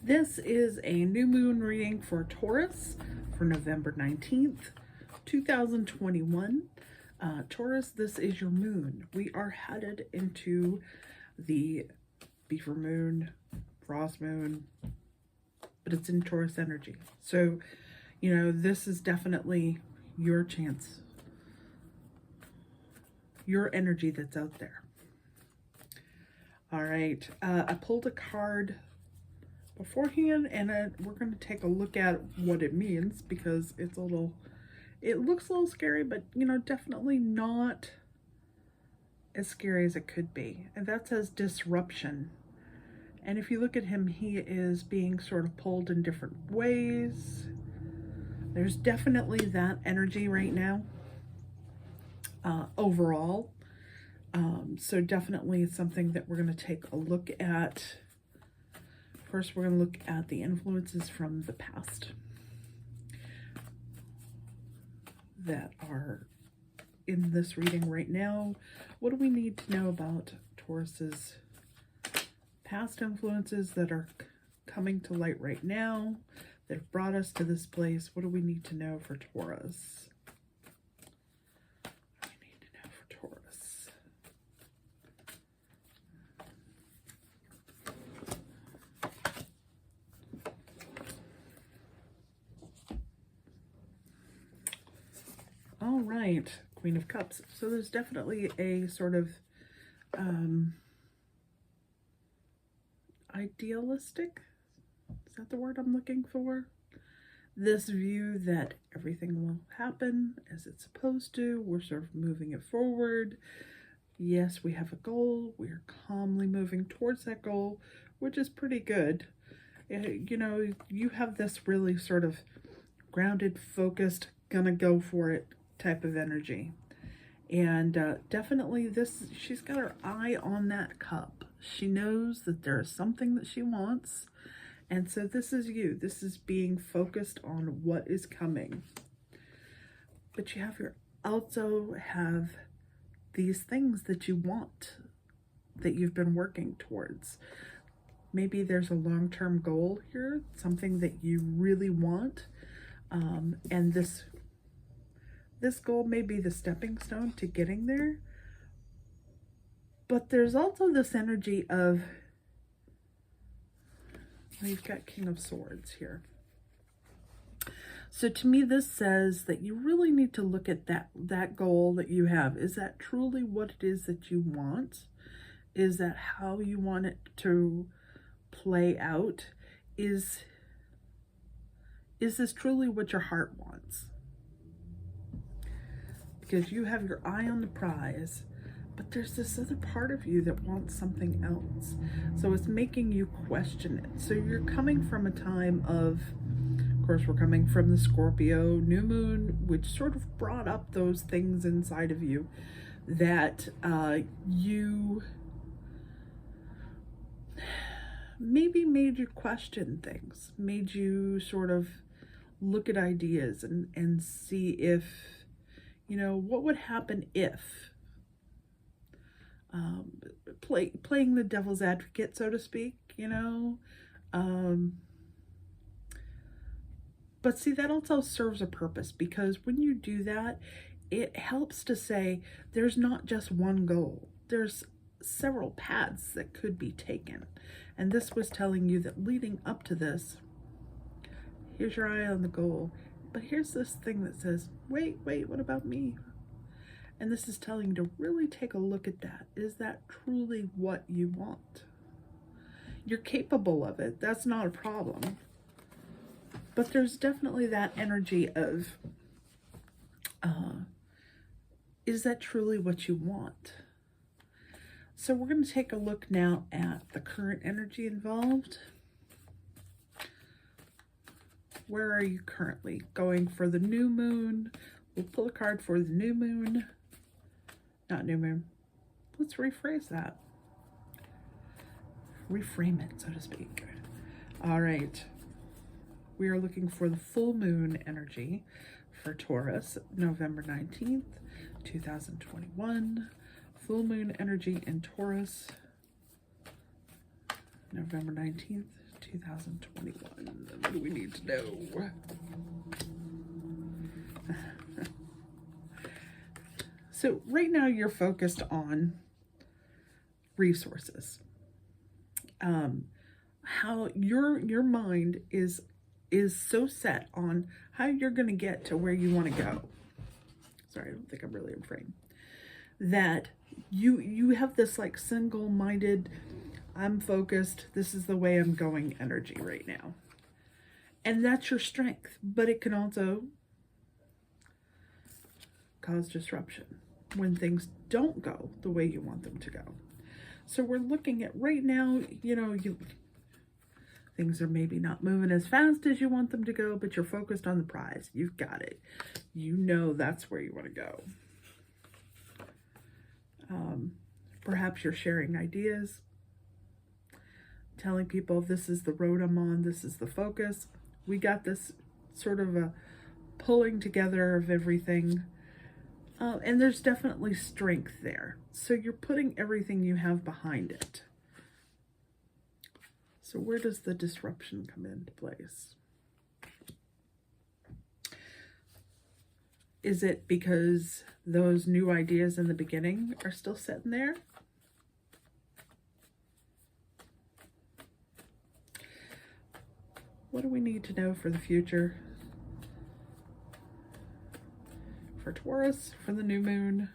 This is a new moon reading for Taurus for November 19th, 2021. Taurus, this is your moon. We are headed into the beaver moon, frost moon, but it's in Taurus energy. So, you know, this is definitely your chance, your energy that's out there. All right, I pulled a card beforehand, and we're going to take a look at what it means, because it looks a little scary, but you know, definitely not as scary as it could be. And that says disruption. And if you look at him, he is being sort of pulled in different ways. There's definitely that energy right now, overall. So definitely it's something that we're going to take a look at. First, we're going to look at the influences from the past that are in this reading right now. What do we need to know about Taurus's past influences that are coming to light right now, that have brought us to this place? What do we need to know for Taurus? All right, Queen of Cups. So there's definitely a sort of idealistic, is that the word I'm looking for? This view that everything will happen as it's supposed to. We're sort of moving it forward. Yes, we have a goal. We're calmly moving towards that goal, which is pretty good. You know, you have this really sort of grounded, focused, gonna go for it type of energy. And definitely she's got her eye on that cup. She knows that there is something that she wants. And so this is you. This is being focused on what is coming. But you also have these things that you want, that you've been working towards. Maybe there's a long-term goal here, something that you really want. And this goal may be the stepping stone to getting there. But there's also this energy of, we've got King of Swords here. So to me, this says that you really need to look at that goal that you have. Is that truly what it is that you want? Is that how you want it to play out? Is this truly what your heart wants? Because you have your eye on the prize, but there's this other part of you that wants something else. So it's making you question it. So you're coming from a time of course, we're coming from the Scorpio new moon, which sort of brought up those things inside of you that you maybe made you question things, made you sort of look at ideas and see if, you know, what would happen if, playing the devil's advocate, so to speak, you know. But see, that also serves a purpose, because when you do that, it helps to say there's not just one goal. There's several paths that could be taken. And this was telling you that leading up to this, here's your eye on the goal, but here's this thing that says, wait, what about me? And this is telling you to really take a look at that. Is that truly what you want? You're capable of it. That's not a problem. But there's definitely that energy of, is that truly what you want? So we're going to take a look now at the current energy involved. Where are you currently? Going for the new moon. We'll pull a card for the new moon. Not new moon. Let's rephrase that. Reframe it, so to speak. All right. We are looking for the full moon energy for Taurus, November 19th, 2021. Full moon energy in Taurus, November 19th, 2021. What do we need to know? So right now you're focused on resources. How your mind is so set on how you're going to get to where you want to go. Sorry, I don't think I'm really in frame. That you have this like single-minded, I'm focused, this is the way I'm going energy right now. And that's your strength, but it can also cause disruption when things don't go the way you want them to go. So we're looking at right now, things are maybe not moving as fast as you want them to go, but you're focused on the prize. You've got it. You know that's where you want to go. Perhaps you're sharing ideas, telling people this is the road I'm on, this is the focus. We got this sort of a pulling together of everything. And there's definitely strength there. So you're putting everything you have behind it. So where does the disruption come into place? Is it because those new ideas in the beginning are still sitting there? What do we need to know for the future? For Taurus, for the new moon,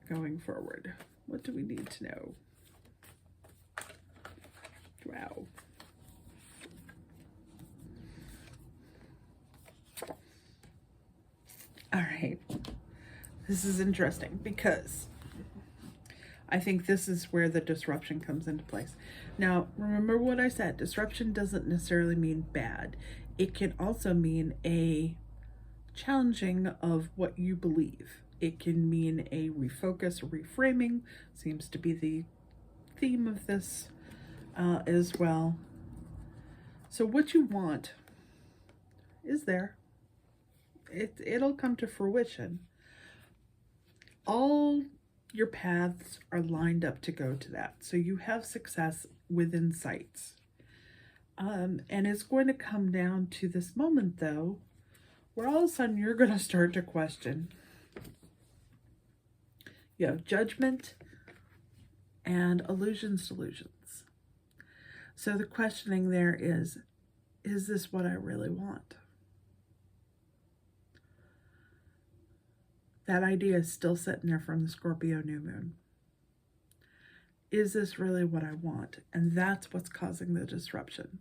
going forward. What do we need to know? Wow. All right. This is interesting because I think this is where the disruption comes into place. Now, remember what I said, disruption doesn't necessarily mean bad. It can also mean a challenging of what you believe. It can mean a refocus or reframing, seems to be the theme of this as well. So what you want is there. It'll come to fruition. All your paths are lined up to go to that. So you have success within sights. And it's going to come down to this moment, though, where all of a sudden you're going to start to question. You have judgment and illusions, delusions. So the questioning there is this what I really want? That idea is still sitting there from the Scorpio new moon. Is this really what I want? And that's what's causing the disruption.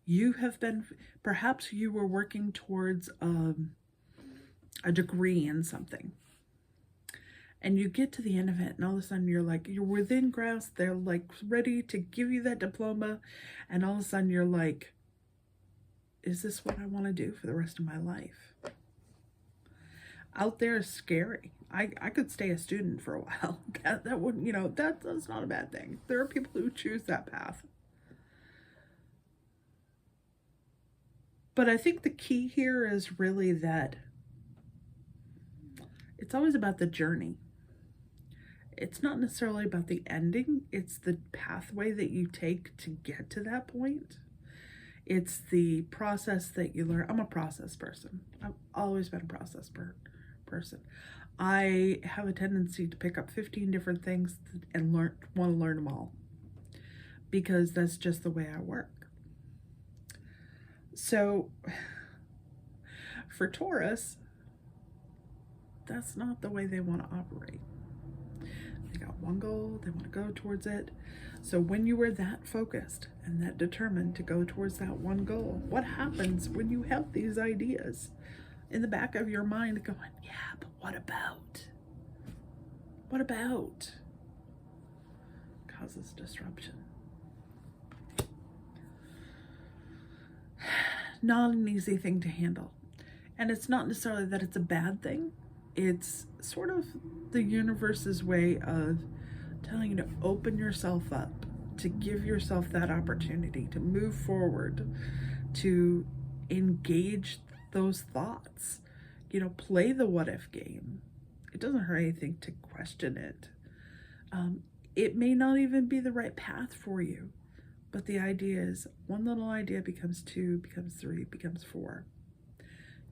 You have been, perhaps you were working towards a degree in something. And you get to the end of it and all of a sudden you're within grasp. They're like ready to give you that diploma. And all of a sudden you're like, is this what I want to do for the rest of my life? Out there is scary. I could stay a student for a while. That wouldn't, that's not a bad thing. There are people who choose that path. But I think the key here is really that it's always about the journey. It's not necessarily about the ending. It's the pathway that you take to get to that point. It's the process that you learn. I'm a process person. I've always been a process person. I have a tendency to pick up 15 different things and want to learn them all because that's just the way I work. So for Taurus, that's not the way they want to operate. They got one goal, they want to go towards it. So when you are that focused and that determined to go towards that one goal, what happens when you have these ideas in the back of your mind going, yeah, but what about? What about? Causes disruption. Not an easy thing to handle. And it's not necessarily that it's a bad thing. It's sort of the universe's way of telling you to open yourself up, to give yourself that opportunity, to move forward, to engage those thoughts. Play the what if game. It doesn't hurt anything to question it. It may not even be the right path for you, But the idea is one little idea becomes 2, becomes 3, becomes 4.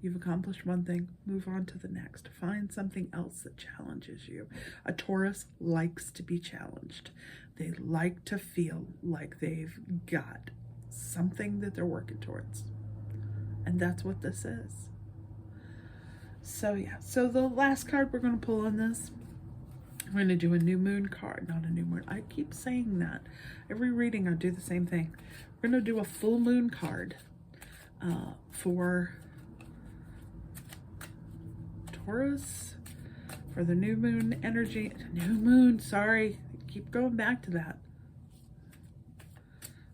You've accomplished one thing, move on to the next. Find something else that challenges you. A Taurus likes to be challenged. They like to feel like they've got something that they're working towards. And that's what this is. So yeah, so the last card we're going to pull on this, we're going to do a new moon card, not a new moon. I keep saying that. Every reading I do the same thing. We're going to do a full moon card for Taurus, for the new moon energy. New moon, sorry. Keep going back to that.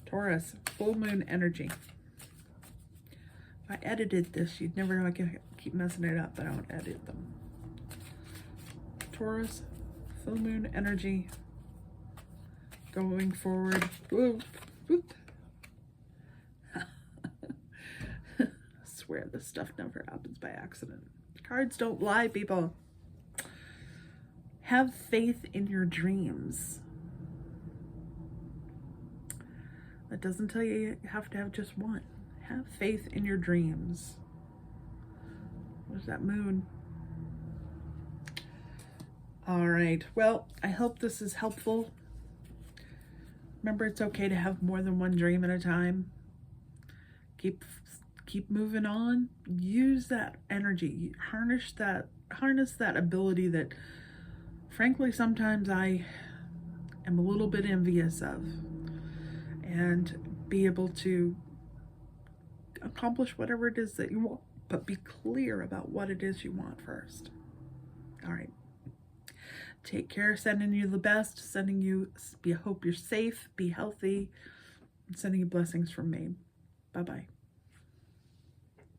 Taurus, full moon energy. If I edited this, you'd never know. I can keep messing it up, but I don't edit them. Taurus, full moon energy. Going forward. Whoop, whoop. I swear this stuff never happens by accident. Cards don't lie, people. Have faith in your dreams. That doesn't tell you have to have just one. Have faith in your dreams. Where's that moon? All right. Well, I hope this is helpful. Remember, it's okay to have more than one dream at a time. Keep moving on. Use that energy. Harness that ability that, frankly, sometimes I am a little bit envious of. And be able to accomplish whatever it is that you want, but be clear about what it is you want first. All right. Take care. Sending you the best. I hope you're safe. Be healthy. Sending you blessings from me. Bye-bye.